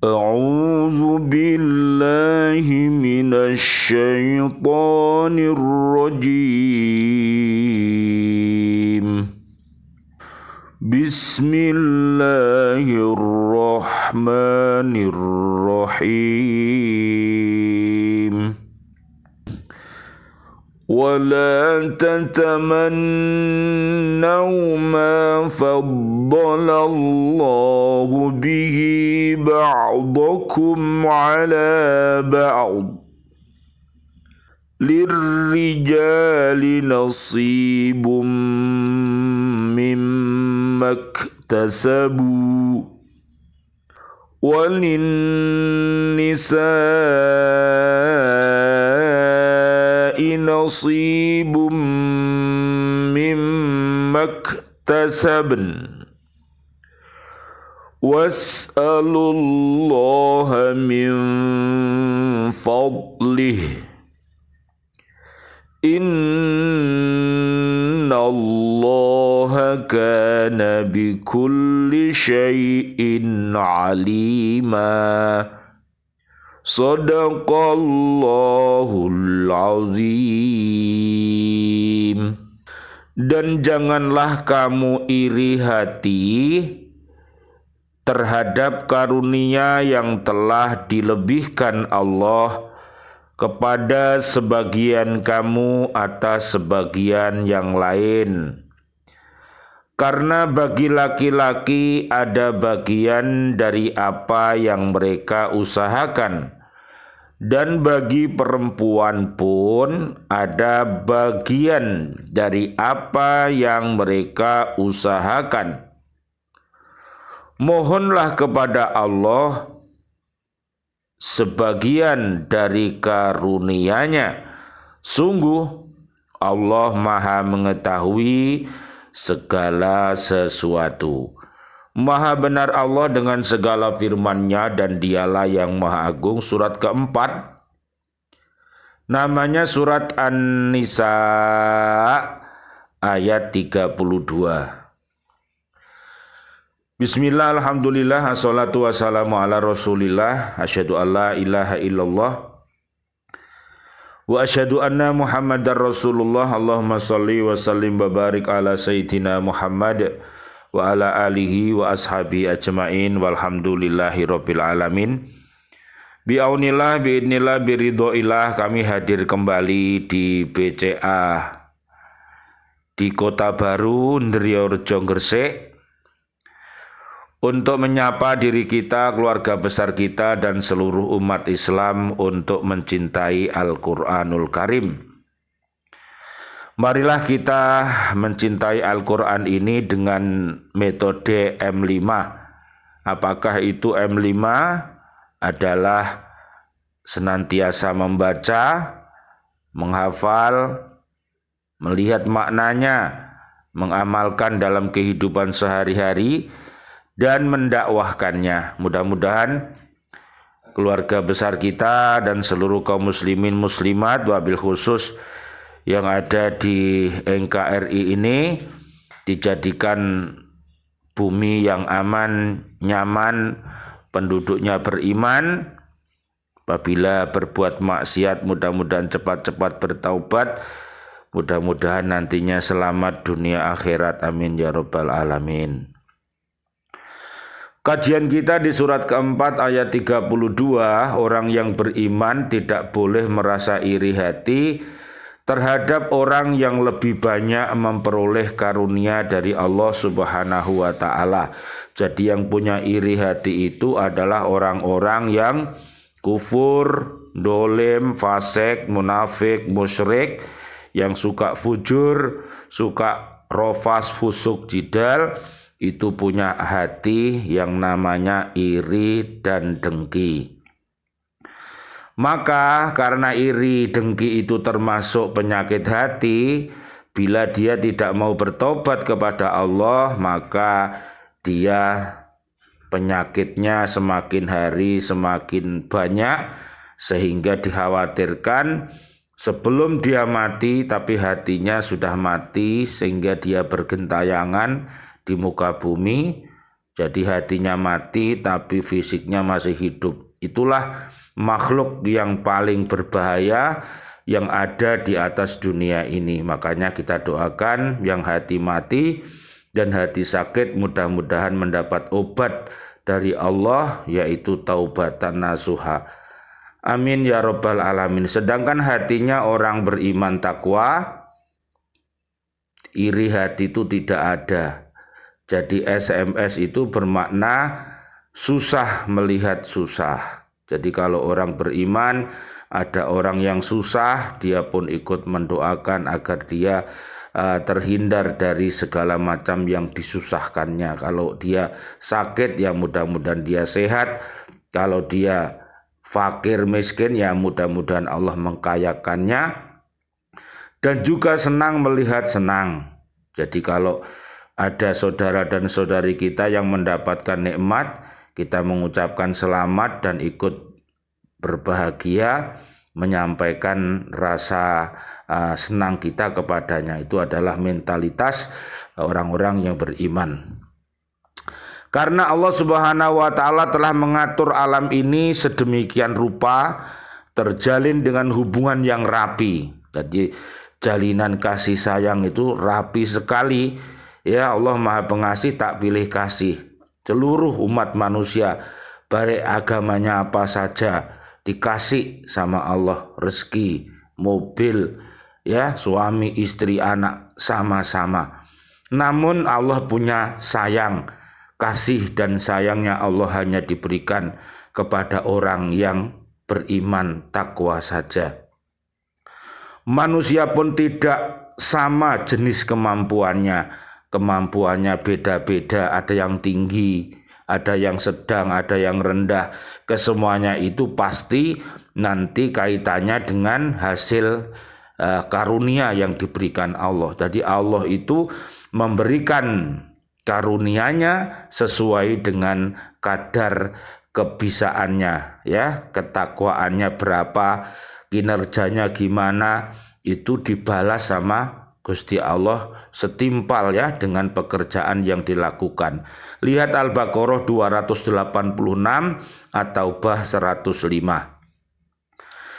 أعوذ بالله من الشيطان الرجيم. بسم الله الرحمن الرحيم. ولا تتمنوا ما فضل الله به بعضكم على بعض للرجال نصيب مما اكتسبوا وللنساء نصيب مما اكتسبن واسألوا الله من فضله إن الله كان بكل شيء عليما. Sadaqallahul azim. Dan janganlah kamu iri hati terhadap karunia yang telah dilebihkan Allah kepada sebagian kamu atas sebagian yang lain. Karena bagi laki-laki ada bagian dari apa yang mereka usahakan, dan bagi perempuan pun ada bagian dari apa yang mereka usahakan. Mohonlah kepada Allah sebagian dari karunia-Nya. Sungguh Allah Maha mengetahui segala sesuatu. Maha benar Allah dengan segala firman-Nya, dan Dialah yang Maha Agung. Surat keempat, namanya surat An-Nisa ayat 32. Bismillah, alhamdulillah, assalatu wassalamu ala rasulillah, asyhadu an la ilaha illallah wa asyhadu anna Muhammadar Rasulullah. Allahumma shalli wa sallim wa barik ala sayyidina Muhammad wa ala alihi wa ashabi ajmain walhamdulillahi rabbil alamin. Bi'aunillah, bi'idnillah, biridhoillah, kami hadir kembali di BCA di Kota Baru, Ndriyorejo, Gresik, untuk menyapa diri kita, keluarga besar kita, dan seluruh umat Islam untuk mencintai Al-Quranul Karim. Marilah kita mencintai Al-Quran ini dengan metode M5. Apakah itu M5? Adalah senantiasa membaca, menghafal, melihat maknanya, mengamalkan dalam kehidupan sehari-hari, dan mendakwahkannya. Mudah-mudahan keluarga besar kita dan seluruh kaum muslimin muslimat, wabil khusus yang ada di NKRI ini, dijadikan bumi yang aman, nyaman, penduduknya beriman. Apabila berbuat maksiat, mudah-mudahan cepat-cepat bertaubat, mudah-mudahan nantinya selamat dunia akhirat, amin ya rabbal alamin. Kajian kita di surat keempat ayat 32, orang yang beriman tidak boleh merasa iri hati terhadap orang yang lebih banyak memperoleh karunia dari Allah Subhanahu wa ta'ala. Jadi yang punya iri hati itu adalah orang-orang yang kufur, dolim, fasik, munafik, musyrik, yang suka fujur, suka rofas, fusuk, jidal, itu punya hati yang namanya iri dan dengki. Maka karena iri dengki itu termasuk penyakit hati, bila dia tidak mau bertobat kepada Allah, maka dia penyakitnya semakin hari semakin banyak, sehingga dikhawatirkan sebelum dia mati tapi hatinya sudah mati, sehingga dia bergentayangan di muka bumi Jadi hatinya mati tapi fisiknya masih hidup. Itulah makhluk yang paling berbahaya yang ada di atas dunia ini. Makanya kita doakan yang hati mati dan hati sakit mudah-mudahan mendapat obat dari Allah, yaitu taubatan nasuha. Amin ya rabbal alamin. Sedangkan hatinya orang beriman takwa, iri hati itu tidak ada. Jadi SMS itu bermakna susah melihat susah. Jadi kalau orang beriman, ada orang yang susah, dia pun ikut mendoakan agar dia terhindar dari segala macam yang disusahkannya. Kalau dia sakit, ya mudah-mudahan dia sehat. Kalau dia fakir miskin, ya mudah-mudahan Allah mengkayakannya. Dan juga senang melihat senang. Jadi kalau ada saudara dan saudari kita yang mendapatkan nikmat, kita mengucapkan selamat dan ikut berbahagia, menyampaikan rasa senang kita kepadanya. Itu adalah mentalitas orang-orang yang beriman. Karena Allah Subhanahu wa taala telah mengatur alam ini sedemikian rupa, terjalin dengan hubungan yang rapi. Jadi jalinan kasih sayang itu rapi sekali. Ya, Allah Maha Pengasih tak pilih kasih. Seluruh umat manusia, baik agamanya apa saja, dikasih sama Allah rezeki, mobil, ya, suami, istri, anak sama-sama. Namun Allah punya sayang, kasih dan sayangnya Allah hanya diberikan kepada orang yang beriman takwa saja. Manusia pun tidak sama jenis kemampuannya. Kemampuannya beda-beda, ada yang tinggi, ada yang sedang, ada yang rendah. Kesemuanya itu pasti nanti kaitannya dengan hasil karunia yang diberikan Allah. Jadi Allah itu memberikan karunia-Nya sesuai dengan kadar kebisaannya, ya, ketakwaannya berapa, kinerjanya gimana, itu dibalas sama Gusti Allah setimpal, ya, dengan pekerjaan yang dilakukan. Lihat Al-Baqarah 286 atau Taubah 105.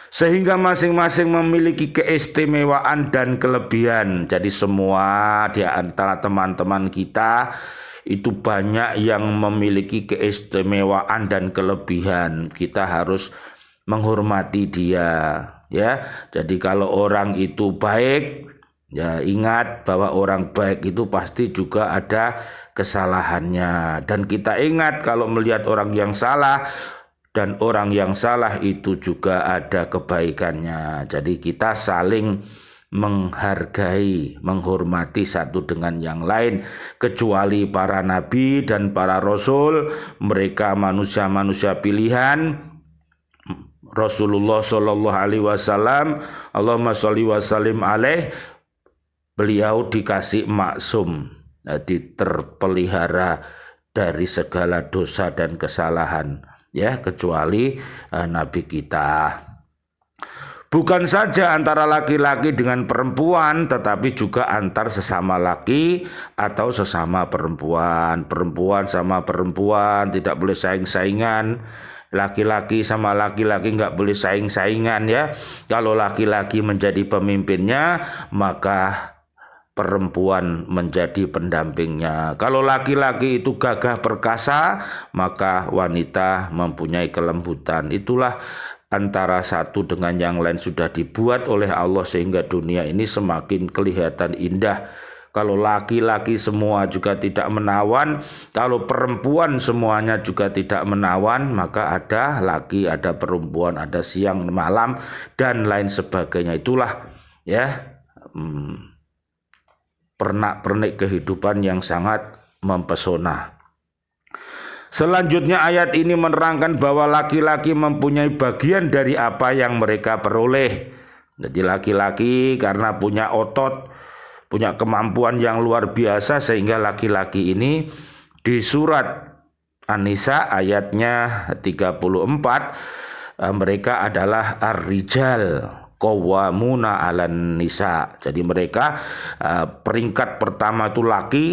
Sehingga masing-masing memiliki keistimewaan dan kelebihan. Jadi semua di antara teman-teman kita itu banyak yang memiliki keistimewaan dan kelebihan. Kita harus menghormati dia, ya. Jadi kalau orang itu baik, ya ingat bahwa orang baik itu pasti juga ada kesalahannya. Dan kita ingat kalau melihat orang yang salah, dan orang yang salah itu juga ada kebaikannya. Jadi kita saling menghargai, menghormati satu dengan yang lain. Kecuali para nabi dan para rasul, mereka manusia-manusia pilihan. Rasulullah Shallallahu Alaihi Wasallam, Allahumma sholli wa sallim alaih, beliau dikasih maksum, jadi terpelihara dari segala dosa dan kesalahan, ya, kecuali Nabi kita. Bukan saja antara laki-laki dengan perempuan, tetapi juga antar sesama laki atau sesama perempuan. Perempuan sama perempuan tidak boleh saing-saingan. Laki-laki sama laki-laki nggak boleh saing-saingan, ya. Kalau laki-laki menjadi pemimpinnya, maka perempuan menjadi pendampingnya. Kalau laki-laki itu gagah perkasa, maka wanita mempunyai kelembutan. Itulah antara satu dengan yang lain sudah dibuat oleh Allah sehingga dunia ini semakin kelihatan indah. Kalau laki-laki semua juga tidak menawan, kalau perempuan semuanya juga tidak menawan, maka ada laki, ada perempuan, ada siang, malam, dan lain sebagainya. Itulah, ya, pernak-pernik kehidupan yang sangat mempesona. Selanjutnya ayat ini menerangkan bahwa laki-laki mempunyai bagian dari apa yang mereka peroleh. Jadi laki-laki karena punya otot, punya kemampuan yang luar biasa, sehingga laki-laki ini di surat An-Nisa ayatnya 34, mereka adalah ar-rijal qawwamuna 'alan nisa. Jadi mereka peringkat pertama itu laki,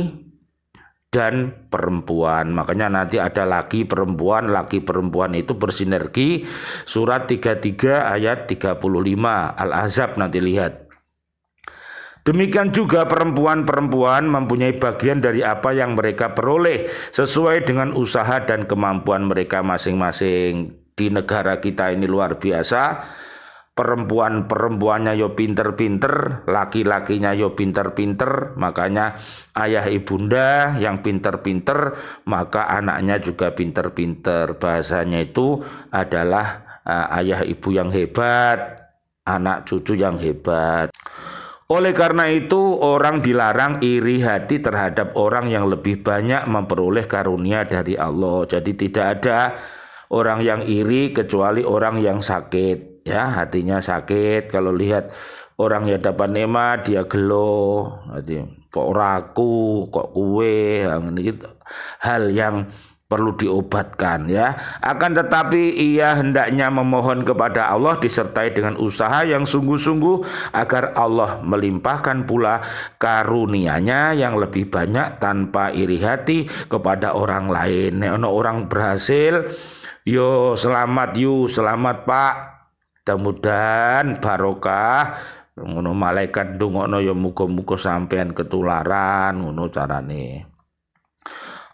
dan perempuan. Makanya nanti ada laki perempuan itu bersinergi. Surat 33 ayat 35 Al-Ahzab, nanti lihat. Demikian juga perempuan-perempuan mempunyai bagian dari apa yang mereka peroleh sesuai dengan usaha dan kemampuan mereka masing-masing. Di negara kita ini luar biasa. Perempuan-perempuannya yo pinter-pinter, laki-lakinya yo pinter-pinter, makanya ayah ibunda yang pinter-pinter, maka anaknya juga pinter-pinter. Bahasanya itu adalah ayah ibu yang hebat, anak cucu yang hebat. Oleh karena itu orang dilarang iri hati terhadap orang yang lebih banyak memperoleh karunia dari Allah. Jadi tidak ada orang yang iri kecuali orang yang sakit, ya, hatinya sakit. Kalau lihat orang yang dapat nikmat dia gelo, kok raku, kok kue, gitu. Hal yang perlu diobatkan, ya. Akan tetapi ia hendaknya memohon kepada Allah disertai dengan usaha yang sungguh-sungguh agar Allah melimpahkan pula karunia-Nya yang lebih banyak tanpa iri hati kepada orang lain. Nek ono orang berhasil, yo selamat selamat Pak. Mudah-mudahan barokah. Ngono malaikat ndongakno yo muga-muga sampean ketularan, ngono carane.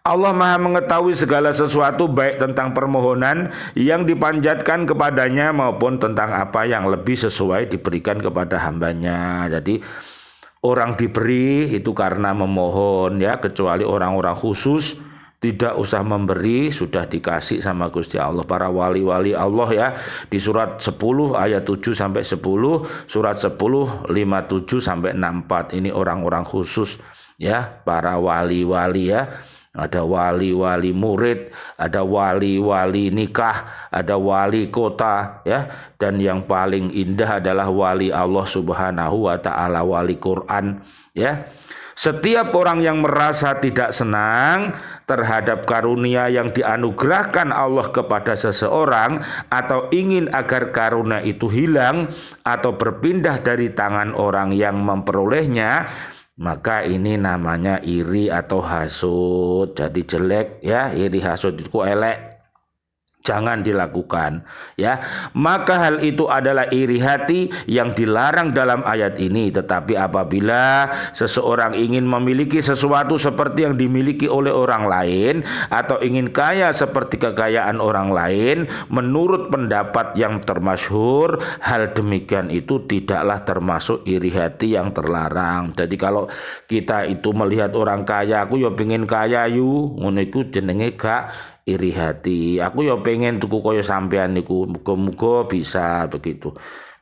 Allah Maha mengetahui segala sesuatu baik tentang permohonan yang dipanjatkan kepadanya maupun tentang apa yang lebih sesuai diberikan kepada hambanya. Jadi orang diberi itu karena memohon, ya, kecuali orang-orang khusus tidak usah memberi, sudah dikasih sama Gusti Allah. Para wali-wali Allah, ya, di surat 10 ayat 7 sampai 10, surat 10 57 sampai 64. Ini orang-orang khusus, ya, para wali-wali, ya. Ada wali-wali murid, ada wali-wali nikah, ada wali kota, ya. Dan yang paling indah adalah wali Allah Subhanahu wa taala, wali Quran, ya. Setiap orang yang merasa tidak senang terhadap karunia yang dianugerahkan Allah kepada seseorang atau ingin agar karunia itu hilang atau berpindah dari tangan orang yang memperolehnya, maka ini namanya iri atau hasud. Jadi jelek, ya, iri hasud itu elek. Jangan dilakukan, ya. Maka hal itu adalah iri hati yang dilarang dalam ayat ini. Tetapi apabila seseorang ingin memiliki sesuatu seperti yang dimiliki oleh orang lain atau ingin kaya seperti kekayaan orang lain, menurut pendapat yang termasyhur, hal demikian itu tidaklah termasuk iri hati yang terlarang. Jadi kalau kita itu melihat orang kaya, aku ya pengen kaya ngono iku jenenge gak iri hati. Aku ya pengen tuku koyo sampean niku, muga-muga bisa begitu.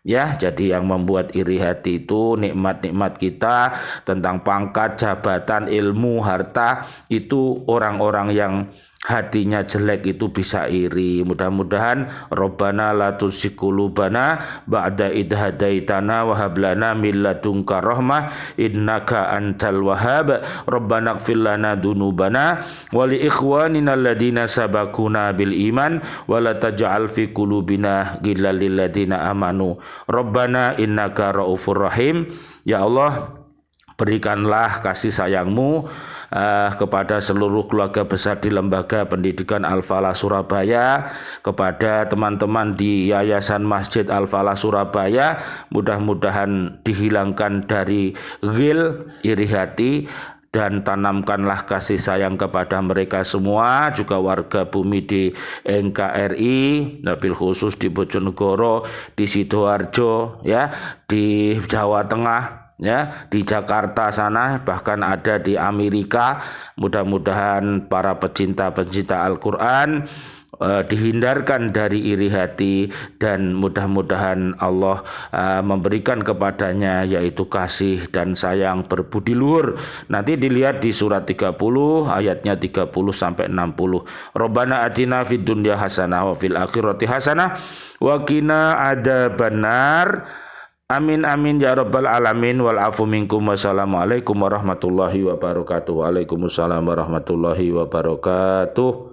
Ya, jadi yang membuat iri hati itu nikmat-nikmat kita tentang pangkat, jabatan, ilmu, harta, itu orang-orang yang hatinya jelek itu bisa iri. Mudah-mudahan Rabbana la tuzigh qulubana ba'da idh hadaitana wa hab lana min ladunka rahmah innaka antal wahhab. Rabbana ighfir lana dzunubana wa li ikhwanina alladziina sabaquna bil iman wa la taj'al fi qulubina ghillan lil ladziina amanu Rabbana innaka raufur rahim. Ya Allah, berikanlah kasih sayang-Mu kepada seluruh keluarga besar di Lembaga Pendidikan Al-Falah Surabaya, kepada teman-teman di Yayasan Masjid Al-Falah Surabaya. Mudah-mudahan dihilangkan dari ghil, iri hati, dan tanamkanlah kasih sayang kepada mereka semua, juga warga bumi di NKRI, wabil khusus di Bojonegoro, di Sidoarjo, ya, di Jawa Tengah, ya, di Jakarta sana, bahkan ada di Amerika. Mudah-mudahan para pecinta-pecinta Al-Quran dihindarkan dari iri hati, dan mudah-mudahan Allah memberikan kepadanya yaitu kasih dan sayang berbudi luhur. Nanti dilihat di surat 30 ayatnya 30 sampai 60. Rabbana atina fid dunya hasanah wa fil akhirati hasanah wa qina adzabannar. Amin amin ya rabbal alamin. Wal afu minkum. Wassalamualaikum warahmatullahi wabarakatuh. Waalaikumsalam warahmatullahi wabarakatuh.